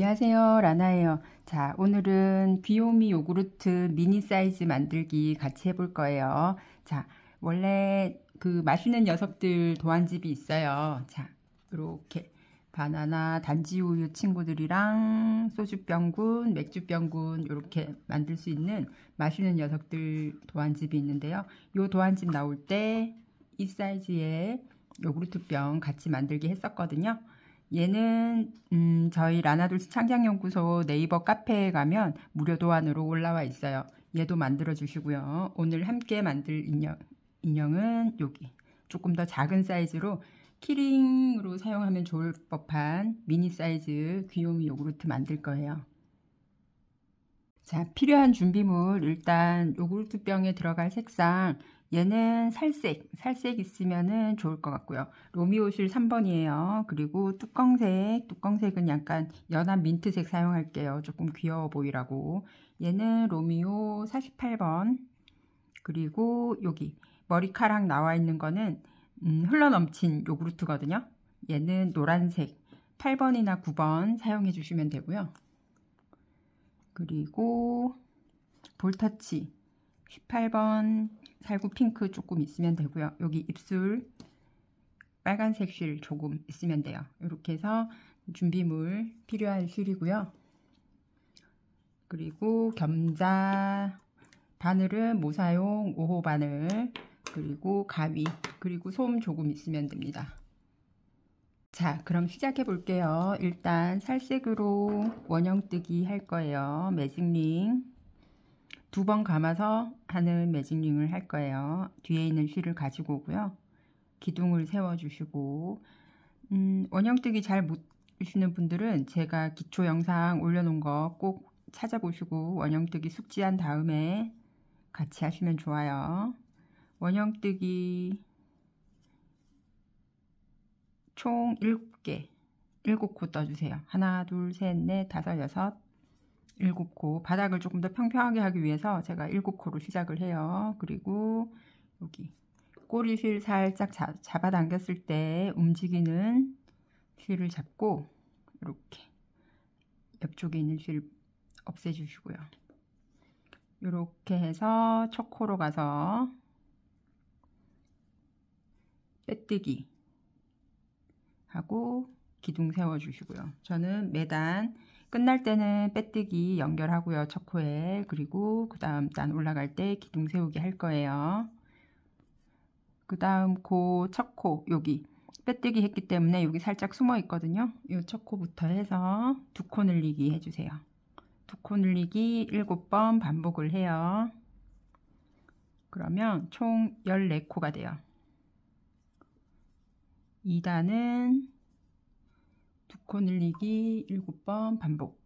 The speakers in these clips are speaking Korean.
안녕하세요, 라나예요. 자, 오늘은 귀요미 요구르트 미니 사이즈 만들기 같이 해볼 거예요. 자, 원래 그 맛있는 녀석들 도안집이 있어요. 자, 이렇게 바나나, 단지우유 친구들이랑 소주병군, 맥주병군 이렇게 만들 수 있는 맛있는 녀석들 도안집이 있는데요. 이 도안집 나올 때 이 사이즈의 요구르트병 같이 만들기 했었거든요. 얘는 저희 라나돌스 창작연구소 네이버 카페에 가면 무료 도안으로 올라와 있어요. 얘도 만들어 주시고요. 오늘 함께 만들 인형은 여기 조금 더 작은 사이즈로 키링으로 사용하면 좋을 법한 미니 사이즈 귀요미 요구르트 만들 거예요. 자, 필요한 준비물 일단 요구르트 병에 들어갈 색상 얘는 살색 있으면은 좋을 것 같고요. 로미오실 3번이에요. 그리고 뚜껑색은 약간 연한 민트색 사용할게요. 조금 귀여워 보이라고. 얘는 로미오 48번. 그리고 여기 머리카락 나와 있는 거는 흘러넘친 요구르트거든요. 얘는 노란색 8번이나 9번 사용해 주시면 되고요. 그리고 볼터치 18번 살구 핑크 조금 있으면 되고요. 여기 입술 빨간색 실 조금 있으면 돼요. 이렇게 해서 준비물 필요한 실이고요. 그리고 겸자 바늘은 모사용 5호 바늘, 그리고 가위, 그리고 솜 조금 있으면 됩니다. 자, 그럼 시작해 볼게요. 일단 살색으로 원형뜨기 할 거예요. 매직링 2번 감아서 하는 매직링을 할 거예요. 뒤에 있는 실을 가지고 오고요. 기둥을 세워 주시고 원형뜨기 잘 못하시는 분들은 제가 기초 영상 올려놓은 거 꼭 찾아보시고 원형뜨기 숙지한 다음에 같이 하시면 좋아요. 원형뜨기 총 7개 7코 떠주세요. 하나, 둘, 셋, 넷, 다섯, 여섯, 7코. 바닥을 조금 더 평평하게 하기 위해서 제가 7코로 시작을 해요. 그리고 여기 꼬리실 살짝 잡아당겼을 때 움직이는 실을 잡고 이렇게 옆쪽에 있는 실 없애주시고요. 이렇게 해서 첫 코로 가서 빼뜨기 하고 기둥 세워주시고요. 저는 매단 끝날 때는 빼뜨기 연결하고요. 첫 코에. 그리고 그 다음 단 올라갈 때 기둥 세우기 할 거예요. 그 다음 코, 첫 코 여기 빼뜨기 했기 때문에 여기 살짝 숨어 있거든요. 이 첫 코부터 해서 2코 늘리기 해주세요. 2코 늘리기 7번 반복을 해요. 그러면 총 14코가 돼요. 2단은 2코 늘리기 7번 반복.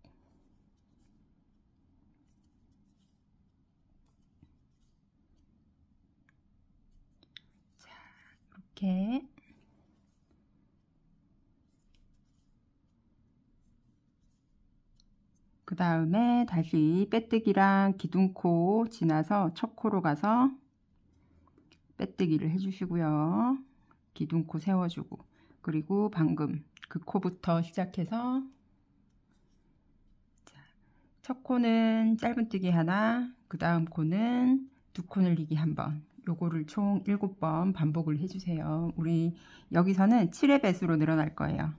자, 이렇게 그 다음에 다시 빼뜨기랑 기둥코 지나서 첫 코로 가서 빼뜨기를 해주시고요. 기둥코 세워주고, 그리고 방금 그 코부터 시작해서 자, 첫 코는 짧은뜨기 하나, 그 다음 코는 2코 늘리기 한 번. 요거를 총 7번 반복을 해주세요. 우리 여기서는 7의 배수로 늘어날 거예요.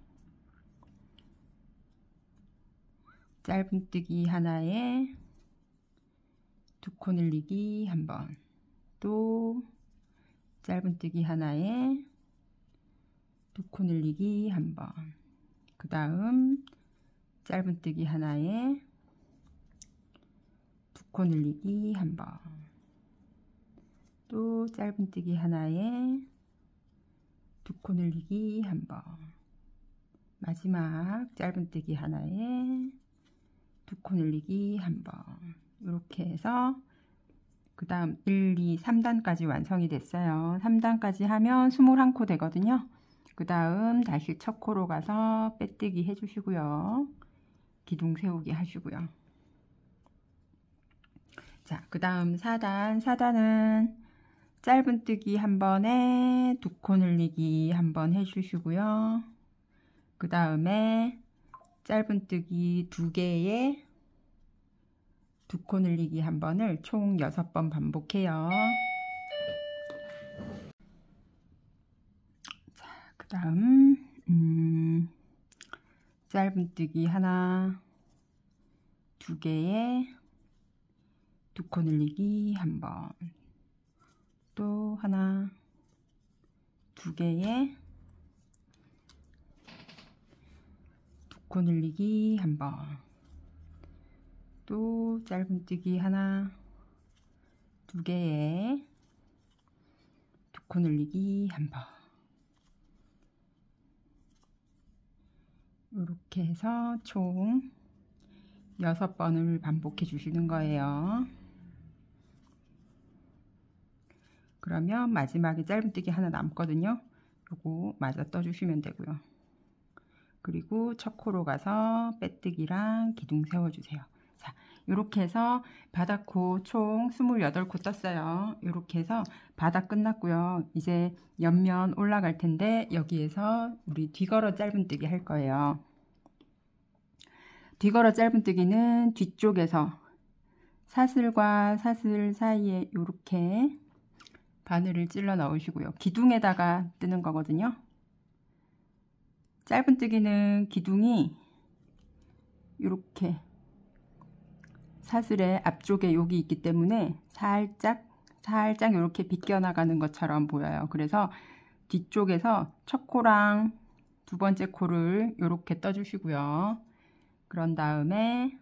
짧은뜨기 하나에 2코 늘리기 한 번, 또 짧은뜨기 하나에 2코 늘리기 한 번, 그 다음 짧은뜨기 하나에 2코 늘리기 한 번, 또 짧은뜨기 하나에 2코 늘리기 한 번, 마지막 짧은뜨기 하나에 2코 늘리기 한 번. 이렇게 해서 그 다음 1, 2, 3단까지 완성이 됐어요. 3단까지 하면 21코 되거든요. 그 다음 다시 첫 코로 가서 빼뜨기 해주시고요. 기둥 세우기 하시고요. 자, 그 다음 4단은 짧은뜨기 한 번에 2코 늘리기 한 번 해주시고요. 그 다음에 짧은뜨기 2개에 2코 늘리기 1번을 총 6번 반복해요. 자, 그 다음 짧은뜨기 하나 2개에 2코 늘리기 1번, 또 하나 2개에 2코 늘리기 1번, 또 짧은뜨기 하나 2개에 2코 늘리기 1번, 이렇게 해서 총 6번을 반복해 주시는 거예요. 그러면 마지막에 짧은뜨기 하나 남거든요. 요거 마저 떠주시면 되고요. 그리고 첫 코로 가서 빼뜨기랑 기둥 세워주세요. 자, 이렇게 해서 바닥코 총 28코 떴어요. 이렇게 해서 바닥 끝났고요. 이제 옆면 올라갈 텐데 여기에서 우리 뒤걸어 짧은뜨기 할 거예요. 뒤걸어 짧은뜨기는 뒤쪽에서 사슬과 사슬 사이에 이렇게 바늘을 찔러 넣으시고요. 기둥에다가 뜨는 거거든요. 짧은뜨기는 기둥이 이렇게 사슬의 앞쪽에 여기 있기 때문에 살짝 이렇게 비껴나가는 것처럼 보여요. 그래서 뒤쪽에서 첫 코랑 2번째 코를 이렇게 떠주시고요. 그런 다음에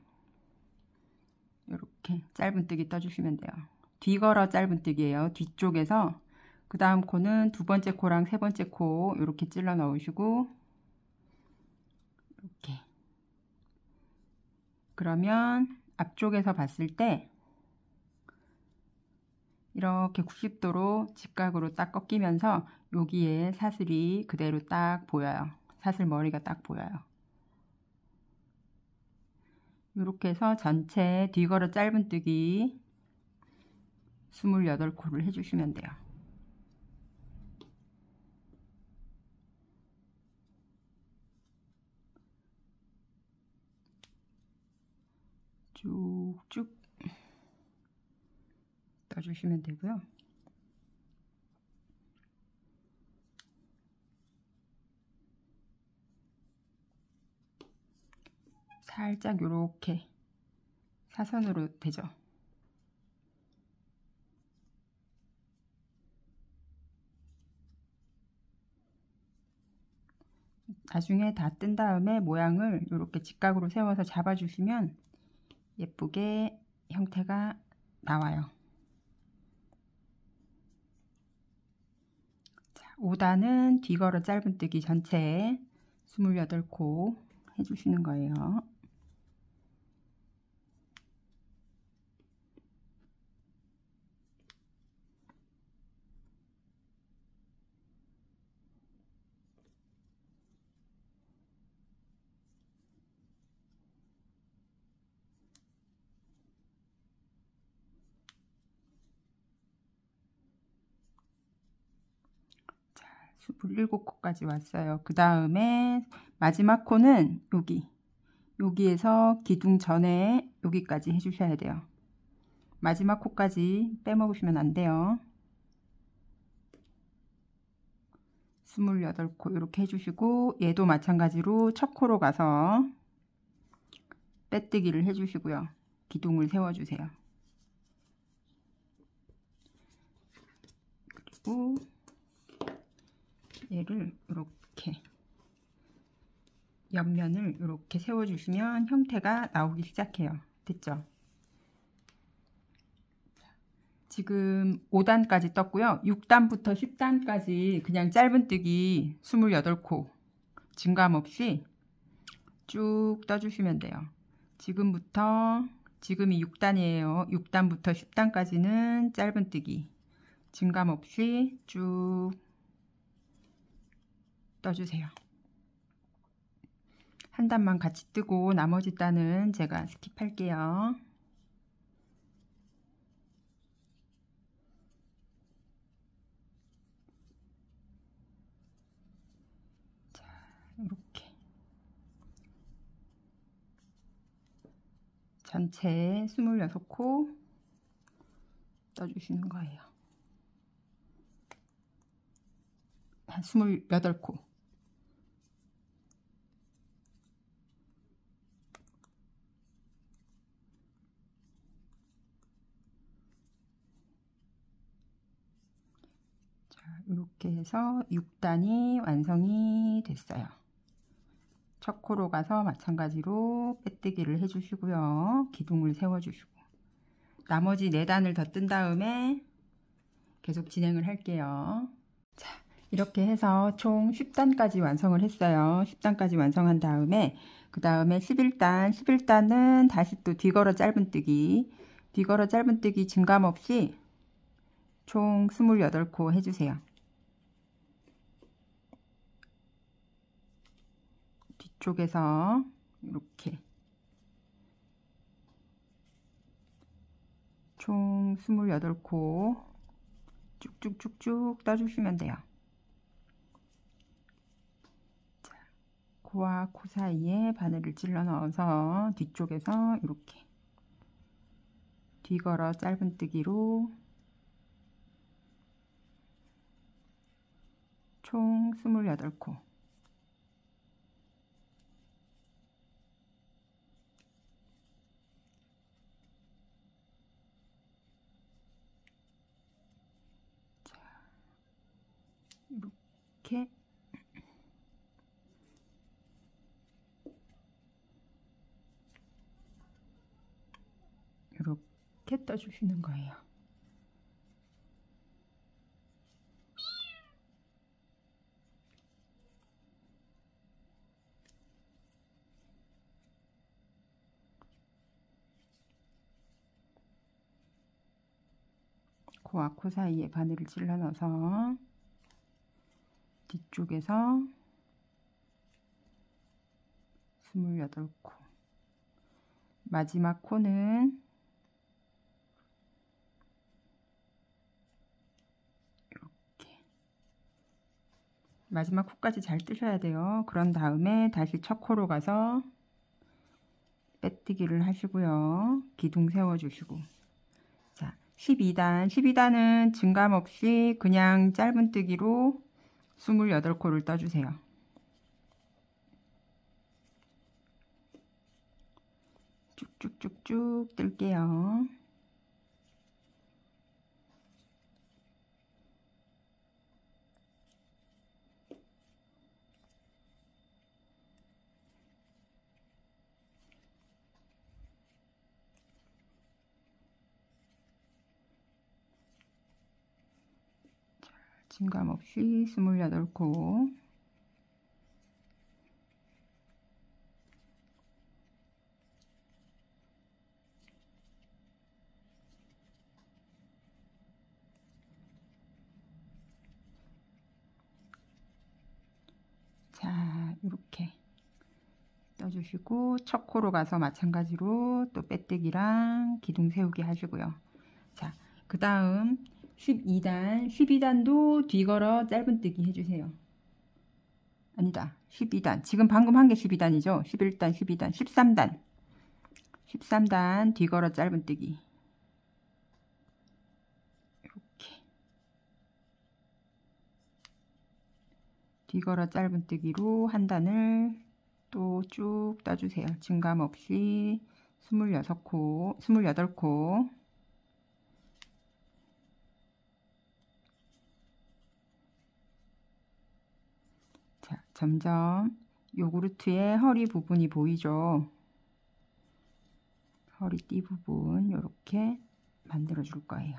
이렇게 짧은뜨기 떠주시면 돼요. 뒤걸어 짧은뜨기예요. 뒤쪽에서 그 다음 코는 2번째 코랑 3번째 코 이렇게 찔러 넣으시고, 이렇게. 그러면 앞쪽에서 봤을 때 이렇게 90도로 직각으로 딱 꺾이면서 여기에 사슬이 그대로 딱 보여요. 사슬 머리가 딱 보여요. 이렇게 해서 전체 뒤걸어 짧은뜨기 28코를 해주시면 돼요. 쭉쭉 떠주시면 되고요. 살짝 이렇게 사선으로 되죠. 나중에 다 뜬 다음에 모양을 이렇게 직각으로 세워서 잡아주시면 예쁘게 형태가 나와요. 자, 5단은 뒤걸어 짧은뜨기 전체 28코 해주시는 거예요. 자, 27코까지 왔어요. 그 다음에 마지막 코는 여기에서 기둥 전에 여기까지 해주셔야 돼요. 마지막 코까지 빼먹으시면 안 돼요. 28코 이렇게 해주시고, 얘도 마찬가지로 첫 코로 가서 빼뜨기를 해주시고요. 기둥을 세워주세요. 그리고 얘를 이렇게 옆면을 이렇게 세워주시면 형태가 나오기 시작해요. 됐죠? 지금 5단까지 떴고요. 6단부터 10단까지 그냥 짧은뜨기 28코 증감 없이 쭉 떠주시면 돼요. 지금이 6단이에요. 6단부터 10단까지는 짧은뜨기 증감 없이 쭉 떠주세요. 한 단만 같이 뜨고 나머지 단은 제가 스킵할게요. 자, 이렇게 전체 26코 떠주시는 거예요. 28코. 이렇게 해서 6단이 완성이 됐어요. 첫 코로 가서 마찬가지로 빼뜨기를 해주시고요. 기둥을 세워주시고 나머지 4단을 더 뜬 다음에 계속 진행을 할게요. 자, 이렇게 해서 총 10단까지 완성을 했어요. 10단까지 완성한 다음에 그 다음에 11단은 다시 또 뒤걸어 짧은뜨기 증감 없이 총 28코 해주세요. 뒤쪽에서 이렇게 총 28코 쭉쭉쭉쭉 떠주시면 돼요. 자, 코와 코 사이에 바늘을 찔러 넣어서 뒤쪽에서 이렇게 뒤걸어 짧은뜨기로 총 28코. 이렇게 떠주시는 거예요. 코와 코 사이에 바늘을 찔러 넣어서 뒤쪽에서 28코. 마지막 코는 이렇게 마지막 코까지 잘 뜨셔야 돼요. 그런 다음에 다시 첫 코로 가서 빼뜨기를 하시고요. 기둥 세워주시고 자, 12단은 증감 없이 그냥 짧은뜨기로 28코를 떠주세요. 쭉쭉쭉쭉 뜰게요. 증감 없이 28코. 자, 이렇게 떠주시고 첫 코로 가서 마찬가지로 또 빼뜨기랑 기둥 세우기 하시고요. 자, 그 다음 12단도 뒤걸어 짧은뜨기 해주세요. 아니다, 12단. 지금 방금 한 게 12단이죠. 11단, 12단, 13단 뒤걸어 짧은뜨기. 이렇게 뒤걸어 짧은뜨기로 한 단을 또 쭉 떠주세요. 증감 없이 28코. 자, 점점 요구르트의 허리 부분이 보이죠? 허리띠 부분 이렇게 만들어 줄 거예요.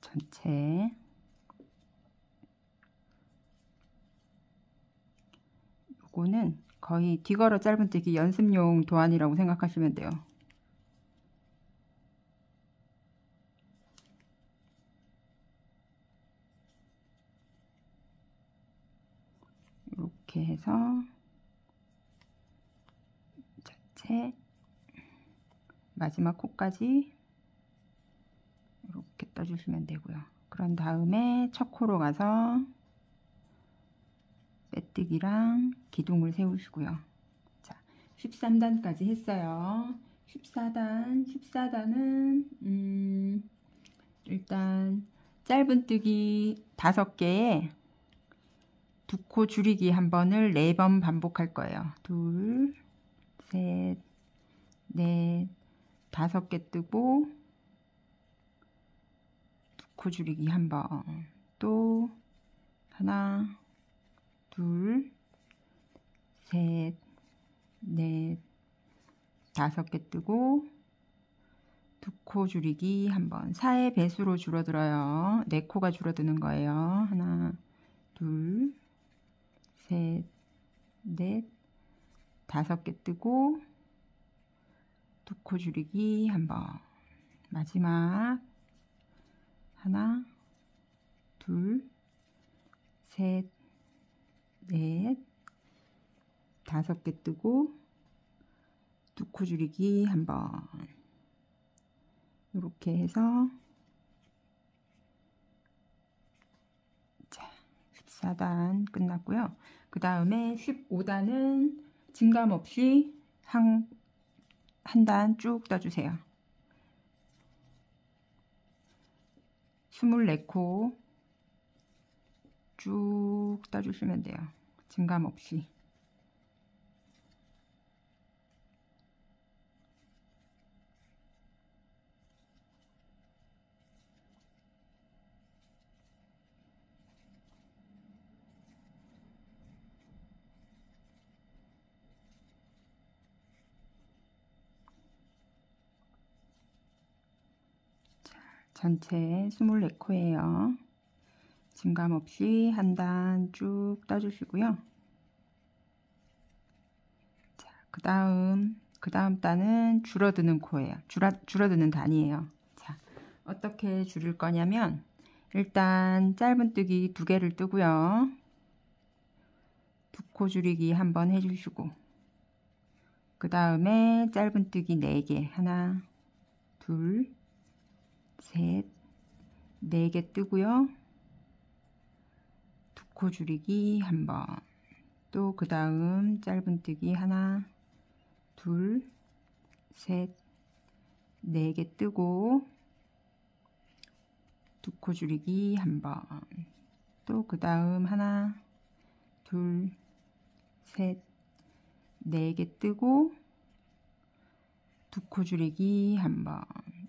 전체 요거는 거의 뒤걸어 짧은뜨기 연습용 도안이라고 생각하시면 돼요. 이렇게 해서 자체 마지막 코까지 이렇게 떠주시면 되고요. 그런 다음에 첫 코로 가서 빼뜨기랑 기둥을 세우시고요. 자, 13단까지 했어요. 14단은 일단 짧은뜨기 5개에 2코 줄이기 한 번을 4번 반복할 거예요. 2, 셋, 넷, 5개 뜨고 2코 줄이기 한 번, 또 하나, 둘, 셋, 넷, 5개 뜨고 2코 줄이기 한 번. 4의 배수로 줄어들어요. 4코가 줄어드는 거예요. 하나, 둘, 셋, 넷, 5개 뜨고 2코 줄이기 한 번. 마지막 하나, 둘, 셋, 넷, 5개 뜨고 2코 줄이기 한 번. 이렇게 해서 자, 14단 끝났고요. 그 다음에 15단은 증감 없이 한 단 쭉 떠주세요. 24코 쭉 떠주시면 돼요. 증감 없이. 전체 24코예요. 증감 없이 한 단 쭉 떠주시고요. 자, 그 다음 단은 줄어드는 코예요. 줄어드는 단이에요. 자, 어떻게 줄일 거냐면 일단 짧은뜨기 2개를 뜨고요. 2코 줄이기 한번 해주시고, 그 다음에 짧은뜨기 4개, 하나, 둘, 셋, 4개 뜨고요. 2코 줄이기 한 번. 또 그 다음 짧은뜨기 하나, 둘, 셋, 4개 뜨고 2코 줄이기 한 번. 또 그 다음 하나, 둘, 셋, 4개 뜨고 2코 줄이기 한 번.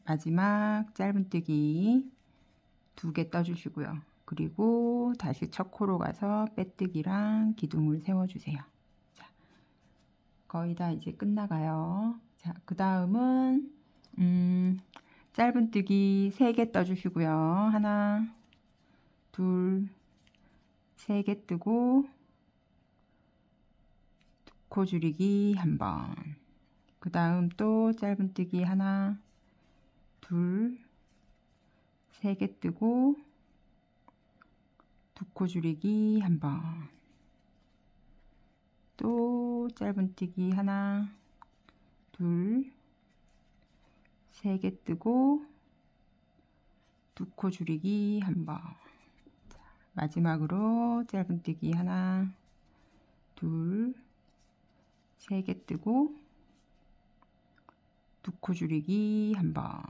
마지막 짧은뜨기 2개 떠주시고요. 그리고 다시 첫 코로 가서 빼뜨기랑 기둥을 세워주세요. 자, 거의 다 이제 끝나가요. 자, 그 다음은 짧은뜨기 3개 떠주시고요. 하나, 둘, 3개 뜨고 2코 줄이기 한 번. 그 다음 또 짧은뜨기 하나, 둘, 3개 뜨고 2코 줄이기 한 번. 또 짧은뜨기 하나, 둘, 3개 뜨고 2코 줄이기 한 번. 자, 마지막으로 짧은뜨기 하나, 둘, 3개 뜨고 2코 줄이기 한 번.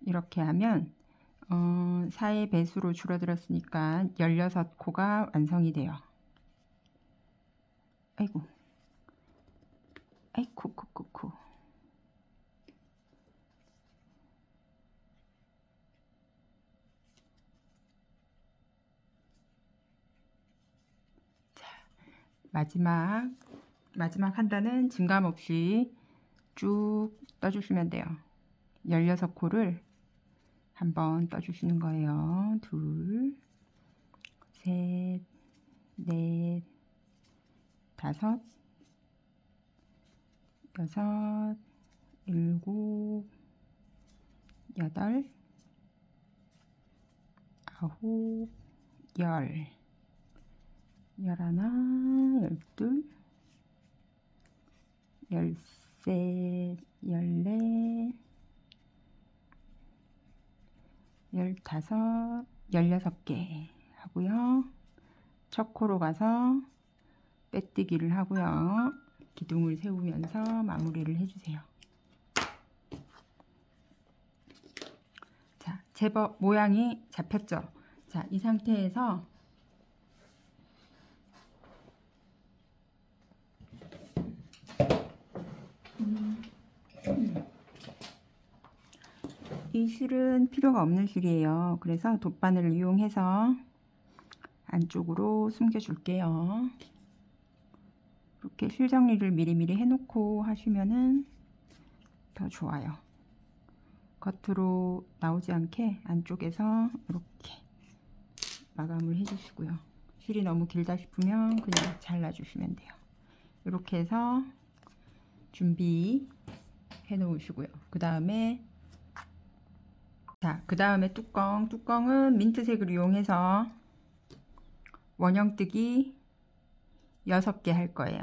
이렇게 하면 4의 배수로 줄어들었으니까 16코가 완성이 돼요. 아이고, 아이코, 코코코. 자, 마지막 한 단은 증감 없이 쭉 떠주시면 돼요. 16코를 한번 떠주시는 거예요. 둘, 셋, 넷, 5, 6, 7, 8, 9, 10. 열하나, 열둘, 열셋, 열넷, 열다섯, 16개 하고요. 첫 코로 가서 빼뜨기를 하고요. 기둥을 세우면서 마무리를 해주세요. 자, 제법 모양이 잡혔죠? 자, 이 상태에서 이 실은 필요가 없는 실이에요. 그래서 돗바늘을 이용해서 안쪽으로 숨겨 줄게요. 이렇게 실 정리를 미리미리 해놓고 하시면은 더 좋아요. 겉으로 나오지 않게 안쪽에서 이렇게 마감을 해주시고요. 실이 너무 길다 싶으면 그냥 잘라주시면 돼요. 이렇게 해서 준비해 놓으시고요. 그 다음에 뚜껑은 민트색을 이용해서 원형뜨기 6개 할 거예요.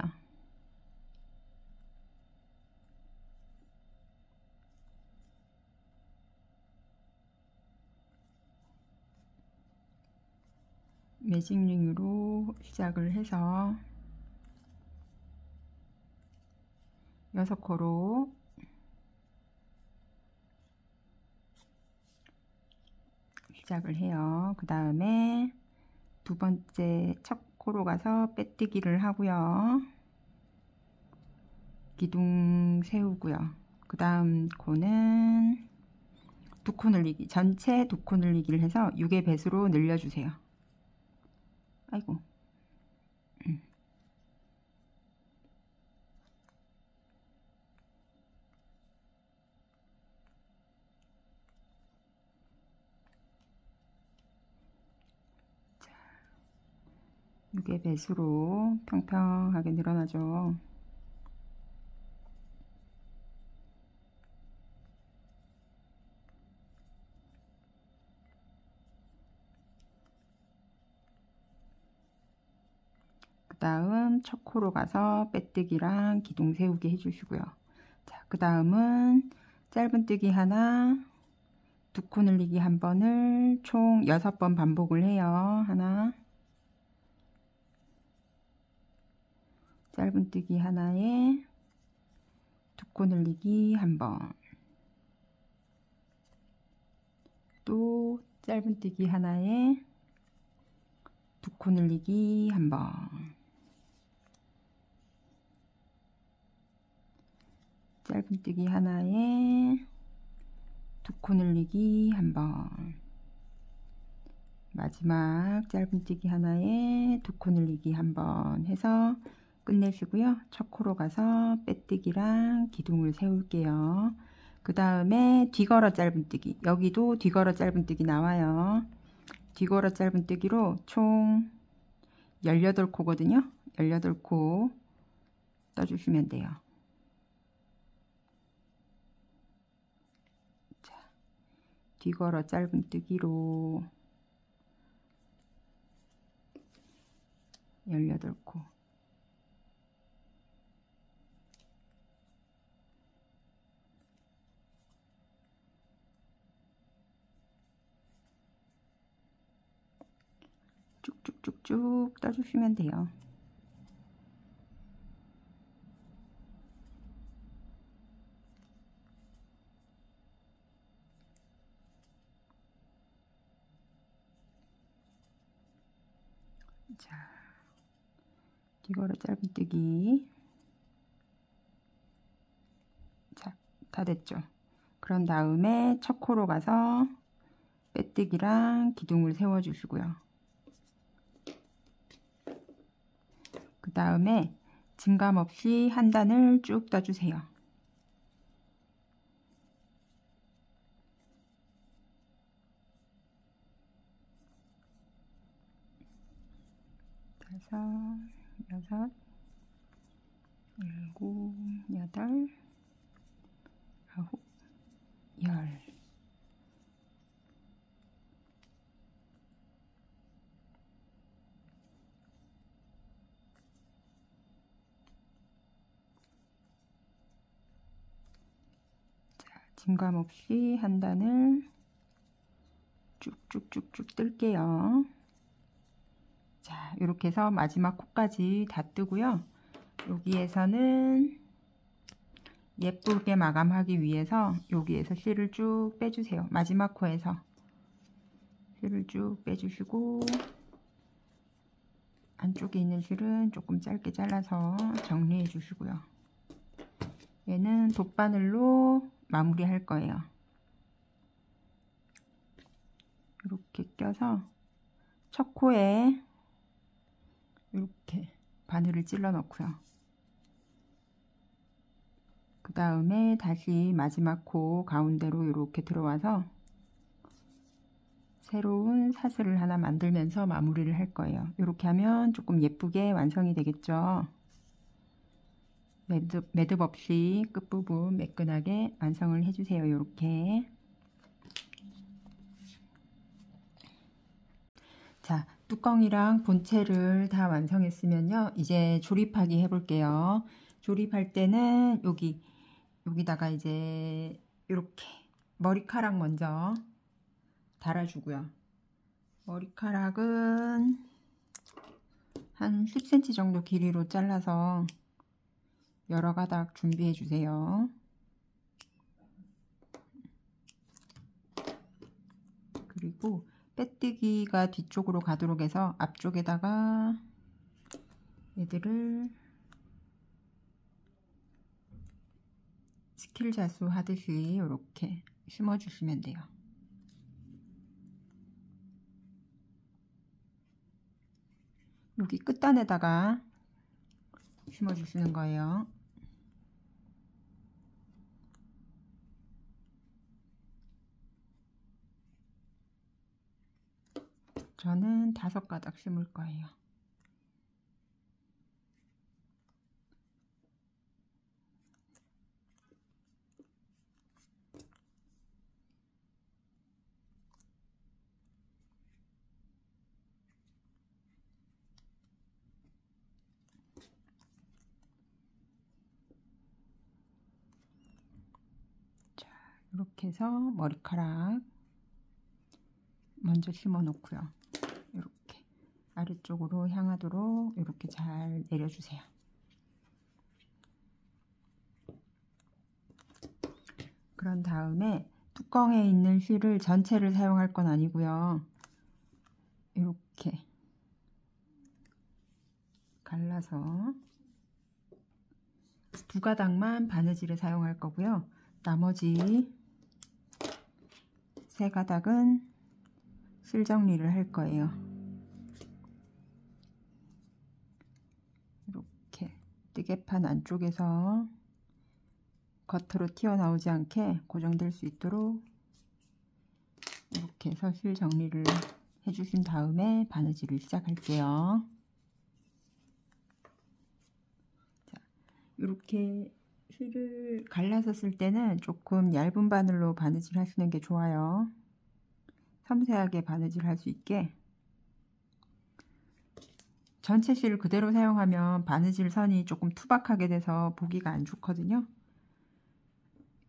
매직링으로 시작을 해서 6코로 시작을 해요. 그 다음에 두 번째 첫 코로 가서 빼뜨기를 하고요. 기둥 세우고요. 그 다음 코는 2코 늘리기, 전체 2코 늘리기를 해서 6의 배수로 늘려주세요. 아이고. 자, 6의 배수로 평평하게 늘어나죠. 그 다음 첫 코로 가서 빼뜨기랑 기둥 세우기 해주시고요. 자, 그 다음은 짧은뜨기 하나, 2코 늘리기 한 번을 총 6번 반복을 해요. 하나, 짧은뜨기 하나에 2코 늘리기 한 번, 또 짧은뜨기 하나에 2코 늘리기 한 번, 짧은뜨기 하나에 2코 늘리기 한 번, 마지막 짧은뜨기 하나에 2코 늘리기 한 번 해서 끝내시고요. 첫 코로 가서 빼뜨기랑 기둥을 세울게요. 그 다음에 뒤걸어 짧은뜨기, 여기도 뒤걸어 짧은뜨기 나와요. 뒤걸어 짧은뜨기로 총 18코거든요. 18코 떠주시면 돼요. 자, 뒤걸어 짧은뜨기로 18코. 쭉쭉쭉쭉 떠주시면 돼요. 자, 뒤걸어 짧은뜨기. 자, 다 됐죠? 그런 다음에 첫 코로 가서 빼뜨기랑 기둥을 세워 주시고요. 그 다음에 증감 없이 한 단을 쭉 떠주세요. 다섯, 여섯, 일곱, 여덟, 아홉, 열. 짐감 없이 한 단을 쭉쭉쭉쭉 뜰게요. 자, 이렇게 해서 마지막 코까지 다 뜨고요. 여기에서는 예쁘게 마감하기 위해서 여기에서 실을 쭉 빼주세요. 마지막 코에서 실을 쭉 빼주시고, 안쪽에 있는 실은 조금 짧게 잘라서 정리해 주시고요. 얘는 돗바늘로 마무리 할 거예요. 이렇게 껴서 첫 코에 이렇게 바늘을 찔러 넣고요. 그 다음에 다시 마지막 코 가운데로 이렇게 들어와서 새로운 사슬을 하나 만들면서 마무리를 할 거예요. 이렇게 하면 조금 예쁘게 완성이 되겠죠. 매듭 없이 끝부분 매끈하게 완성을 해주세요. 이렇게. 자, 뚜껑이랑 본체를 다 완성했으면요. 이제 조립하기 해볼게요. 조립할 때는 여기다가 이제 이렇게 머리카락 먼저 달아주고요. 머리카락은 한 10cm 정도 길이로 잘라서 여러 가닥 준비해 주세요. 그리고 빼뜨기가 뒤쪽으로 가도록 해서 앞쪽에다가 얘들을 스킬 자수 하듯이 이렇게 심어 주시면 돼요. 여기 끝단에다가 심어 주시는 거예요. 저는 5가닥 심을 거예요. 자, 이렇게 해서 머리카락 먼저 심어 놓고요. 이렇게 아래쪽으로 향하도록 이렇게 잘 내려주세요. 그런 다음에 뚜껑에 있는 실을 전체를 사용할 건 아니고요. 이렇게 갈라서 2가닥만 바느질에 사용할 거고요. 나머지 3가닥은 실 정리를 할 거예요. 이렇게 뜨개판 안쪽에서 겉으로 튀어나오지 않게 고정될 수 있도록 이렇게 해서 실 정리를 해주신 다음에 바느질을 시작할게요. 자, 이렇게 실을 갈라서 쓸 때는 조금 얇은 바늘로 바느질 하시는 게 좋아요. 섬세하게 바느질 할 수 있게. 전체 실을 그대로 사용하면 바느질 선이 조금 투박하게 돼서 보기가 안 좋거든요.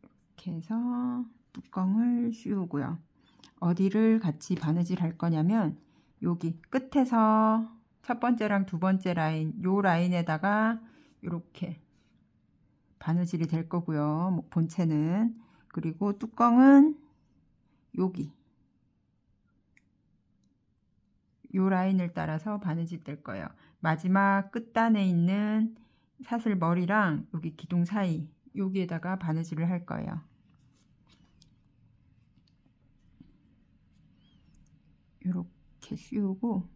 이렇게 해서 뚜껑을 씌우고요. 어디를 같이 바느질 할 거냐면 여기 끝에서 첫 번째랑 두 번째 라인, 요 라인에다가 이렇게 바느질이 될 거고요. 본체는. 그리고 뚜껑은 여기 요 라인을 따라서 바느질 될 거예요. 마지막 끝단에 있는 사슬 머리랑 여기 기둥 사이 여기에다가 바느질을 할 거예요. 이렇게 씌우고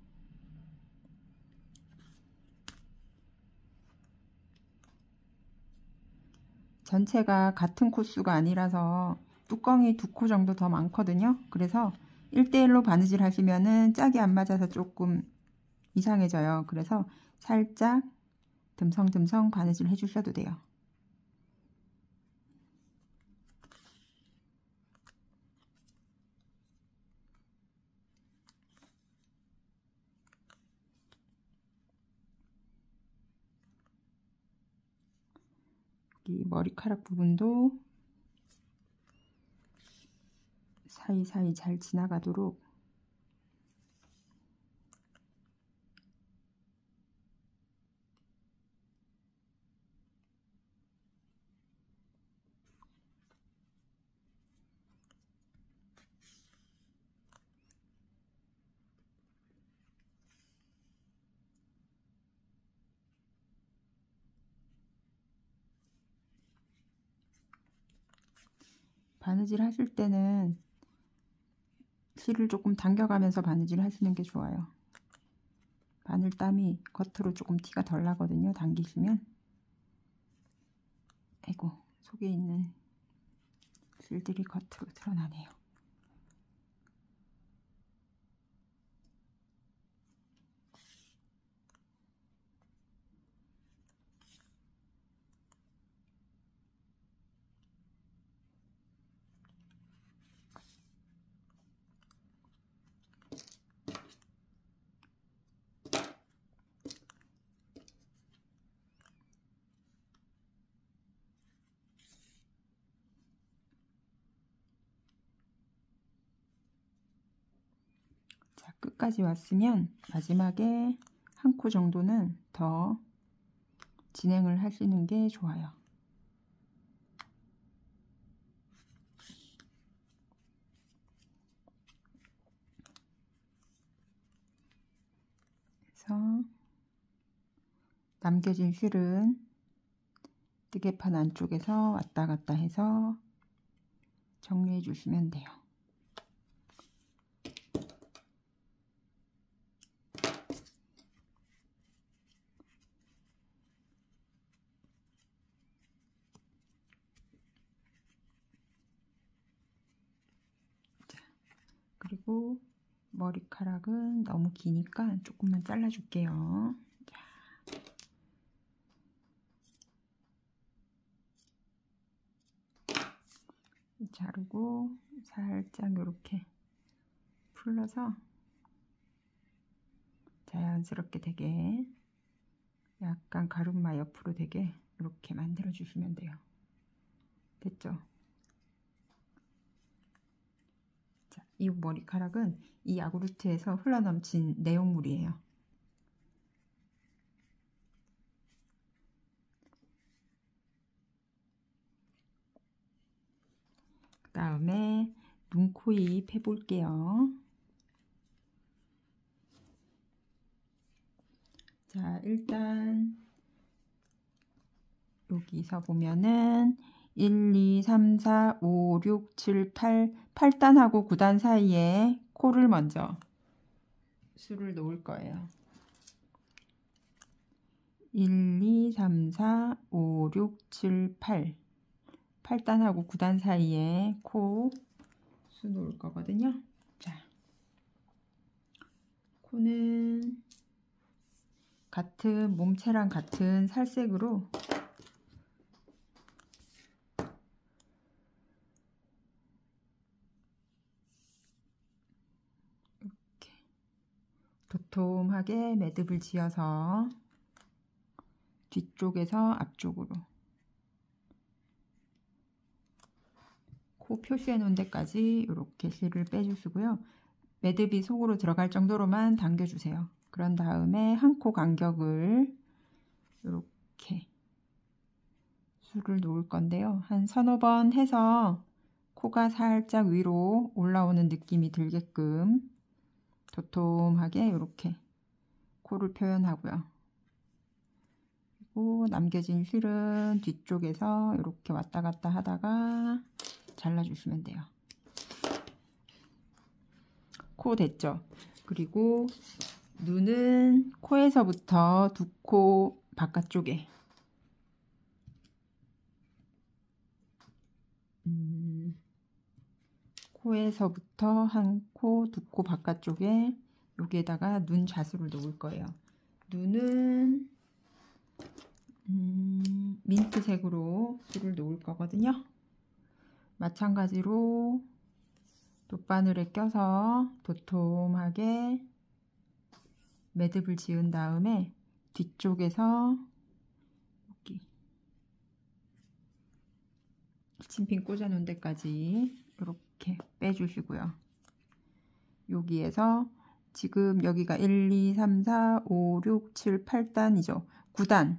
전체가 같은 코수가 아니라서 뚜껑이 2코 정도 더 많거든요. 그래서 1대1로 바느질 하시면은 짝이 안 맞아서 조금 이상해져요. 그래서 살짝 듬성듬성 바느질 해주셔도 돼요. 여기 머리카락 부분도 사이사이 잘 지나가도록 바느질 하실 때는 실을 조금 당겨가면서 바느질 하시는 게 좋아요. 바늘땀이 겉으로 조금 티가 덜 나거든요. 당기시면. 아이고, 속에 있는 실들이 겉으로 드러나네요. 자, 끝까지 왔으면 마지막에 한 코 정도는 더 진행을 하시는 게 좋아요. 그래서 남겨진 실은 뜨개판 안쪽에서 왔다 갔다 해서 정리해 주시면 돼요. 자, 그리고 머리카락은 너무 기니까 조금만 잘라 줄게요. 자르고 살짝 이렇게 풀러서 자연스럽게 되게 약간 가르마 옆으로 되게 이렇게 만들어 주시면 돼요. 됐죠? 자, 이 머리카락은 이 야구르트에서 흘러넘친 내용물이에요. 그 다음에 눈, 코, 입 해볼게요. 자, 일단 여기서 보면은 1, 2, 3, 4, 5, 6, 7, 8 8단하고 9단 사이에 코를 먼저 수를 놓을 거예요. 1, 2, 3, 4, 5, 6, 7, 8 8단하고 9단 사이에 코 수 놓을 거거든요. 자, 코는 같은 몸체랑 같은 살색으로 이렇게 도톰하게 매듭을 지어서 뒤쪽에서 앞쪽으로 코 표시해 놓은 데까지 이렇게 실을 빼주시고요. 매듭이 속으로 들어갈 정도로만 당겨주세요. 그런 다음에 한 코 간격을 이렇게 수를 놓을 건데요. 한 서너 번 해서 코가 살짝 위로 올라오는 느낌이 들게끔 도톰하게 이렇게 코를 표현하고요. 그리고 남겨진 실은 뒤쪽에서 이렇게 왔다 갔다 하다가 잘라주시면 돼요. 코 됐죠? 그리고 눈은 코에서부터 두 코 바깥쪽에 코에서부터 한 코, 두 코 바깥쪽에 여기에다가 눈 자수를 놓을 거예요. 눈은 민트색으로 수를 놓을 거거든요. 마찬가지로 돗바늘에 껴서 도톰하게 매듭을 지은 다음에 뒤쪽에서 여기 붙임핀 꽂아 놓은 데까지 이렇게 이렇게 빼주시고요. 여기에서 지금 여기가 1, 2, 3, 4, 5, 6, 7, 8단이죠. 9단.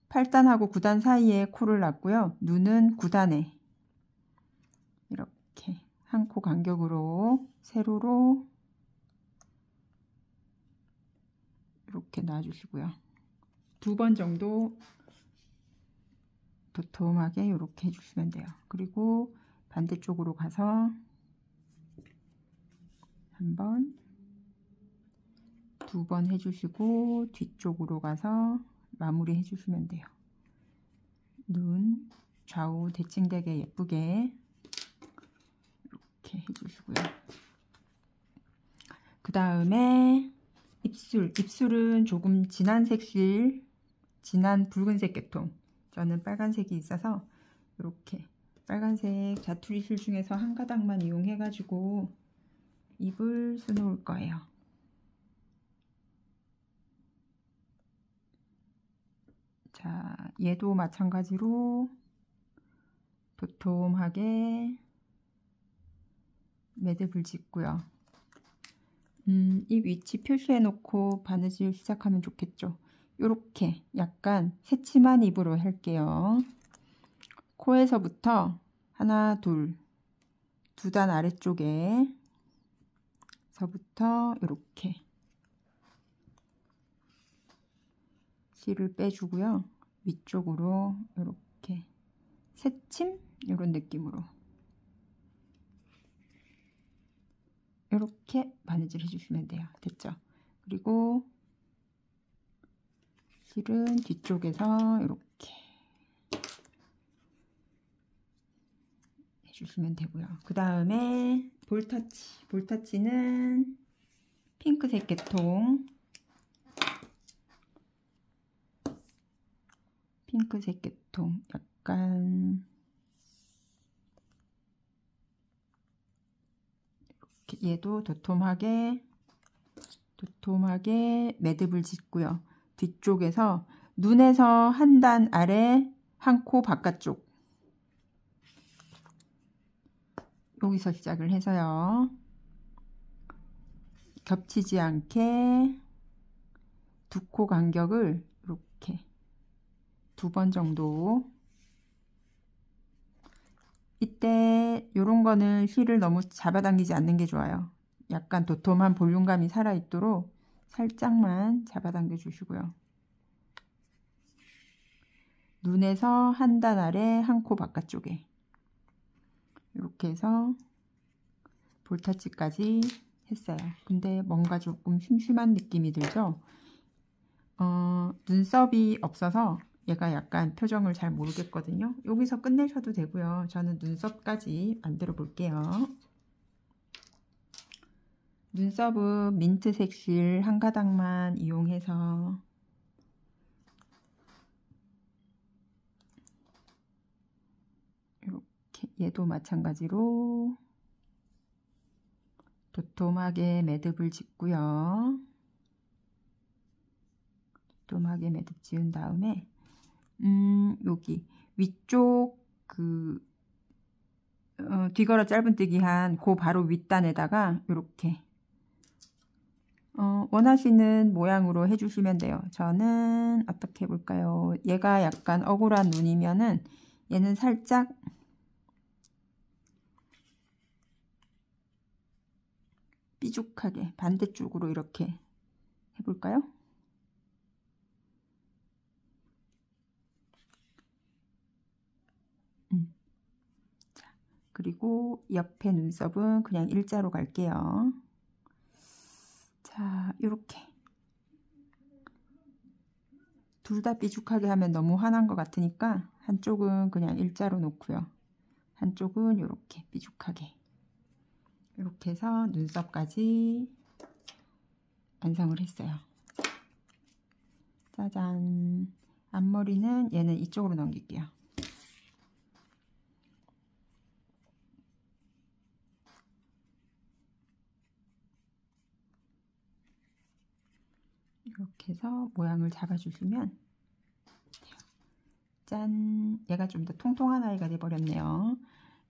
8단하고 9단 사이에 코를 놨고요. 눈은 9단에 이렇게 한 코 간격으로 세로로 이렇게 놔주시고요. 2번 정도 도톰하게 이렇게 해주시면 돼요. 그리고 반대쪽으로 가서 한 번, 2번 해주시고 뒤쪽으로 가서 마무리 해주시면 돼요. 눈 좌우 대칭되게 예쁘게 이렇게 해주시고요. 그 다음에 입술은 조금 진한 색실, 진한 붉은색 계통. 저는 빨간색이 있어서 이렇게 빨간색 자투리실 중에서 한 가닥만 이용해 가지고 입을 수놓을 거예요. 자, 얘도 마찬가지로 도톰하게 매듭을 짓고요. 이 위치 표시해 놓고 바느질 시작하면 좋겠죠. 요렇게 약간 새침한 입으로 할게요. 코에서부터 하나, 둘, 2단 아래쪽에 서부터 이렇게 실을 빼주고요. 위쪽으로 이렇게 새침 이런 느낌으로 이렇게 바느질 해주시면 돼요. 됐죠? 그리고 실은 뒤쪽에서 이렇게 해주시면 되고요. 그 다음에 볼터치는 핑크색 계통, 약간 이렇게 얘도 도톰하게 매듭을 짓고요. 뒤쪽에서 눈에서 한 단 아래 한 코 바깥쪽 여기서 시작을 해서요. 겹치지 않게 2코 간격을 이렇게 2번 정도. 이때 요런 거는 실을 너무 잡아당기지 않는 게 좋아요. 약간 도톰한 볼륨감이 살아있도록 살짝만 잡아당겨 주시고요. 눈에서 한 단 아래 한 코 바깥쪽에 이렇게 해서 볼터치까지 했어요. 근데 뭔가 조금 심심한 느낌이 들죠? 눈썹이 없어서 얘가 약간 표정을 잘 모르겠거든요. 여기서 끝내셔도 되고요. 저는 눈썹까지 만들어 볼게요. 눈썹은 민트색 실 한 가닥만 이용해서 이렇게 얘도 마찬가지로 도톰하게 매듭을 짓고요. 도톰하게 매듭 지은 다음에 여기 위쪽 뒤걸어 짧은뜨기 한 그 바로 윗단에다가 이렇게 원하시는 모양으로 해주시면 돼요. 저는 어떻게 해볼까요? 얘가 약간 억울한 눈이면은 얘는 살짝 삐죽하게 반대쪽으로 이렇게 해볼까요? 자, 그리고 옆에 눈썹은 그냥 일자로 갈게요. 자, 이렇게 둘 다 삐죽하게 하면 너무 환한 것 같으니까 한쪽은 그냥 일자로 놓고요. 한쪽은 이렇게 삐죽하게 이렇게 해서 눈썹까지 완성을 했어요. 짜잔. 앞머리는 얘는 이쪽으로 넘길게요. 이렇게 해서 모양을 잡아주시면 짠! 얘가 좀 더 통통한 아이가 돼버렸네요.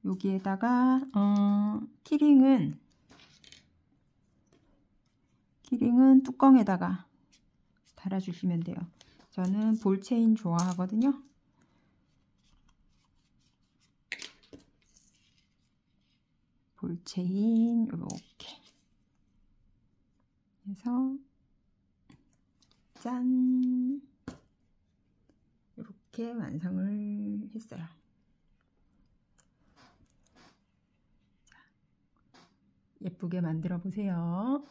여기에다가 키링은 뚜껑에다가 달아주시면 돼요. 저는 볼체인 좋아하거든요. 볼체인 이렇게 해서 짠, 이렇게 완성을 했어요. 예쁘게 만들어 보세요.